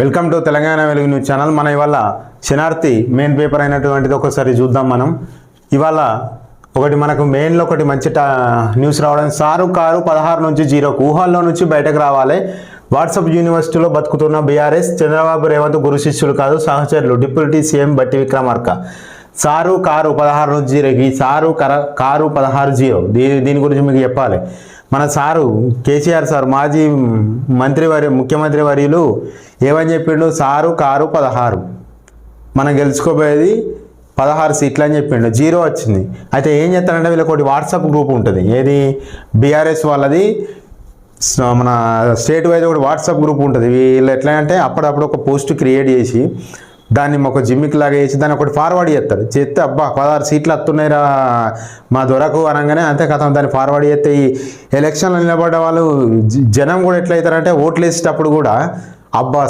Welcome to Telangana వెలుగు news channel. మన ఇవాళ శనార్థి మెయిన్ పేపర్ అయినటువంటిది ఒకసారి చూద్దాం. మనం ఇవాళ ఒకటి మనకు మెయిన్లో ఒకటి మంచి న్యూస్ రావడం, సారు కారు 16 నుంచి 0 ఊహల్లో నుంచి బయటకు రావాలి. వాట్సాప్ యూనివర్సిటీలో బతుకుతున్న బీఆర్ఎస్, చంద్రబాబు రేవంత్ గురు శిష్యులు కాదు సహచరులు, డిప్యూటీ సీఎం బట్టి విక్రమార్క. సారు కారు 16 నుంచి 0కి సారు కారు 16 దీని గురించి మీకు చెప్పాలి. మన సారు కేసీఆర్ సార్ మాజీ ముఖ్యమంత్రి వర్యులు ఏమని చెప్పిండు, సారు కారు 16 మనం గెలుచుకోబోయేది 16 సీట్లు అని చెప్పిండు. 0 వచ్చింది. అయితే ఏం చేస్తారంటే వీళ్ళకి ఒకటి వాట్సాప్ గ్రూప్ ఉంటుంది, ఏది బీఆర్ఎస్ వాళ్ళది, మన స్టేట్ వైజ్ ఒకటి వాట్సాప్ గ్రూప్ ఉంటుంది. వీళ్ళు ఎట్లా అంటే అప్పుడప్పుడు ఒక పోస్ట్ క్రియేట్ చేసి దాన్ని ఒక జిమ్మిక్ లాగా వేసి దాన్ని ఒకటి ఫార్వర్డ్ చేస్తారు. చేస్తే అబ్బా 16 సీట్లు వస్తున్నాయిరా మా దొరకు అనగానే అంతే కథ దాన్ని ఫార్వర్డ్ చేస్తే ఈ ఎలక్షన్లో నిలబడ్డ వాళ్ళు జనం కూడా ఎట్లయితారంటే ఓట్లు వేసేటప్పుడు కూడా అబ్బా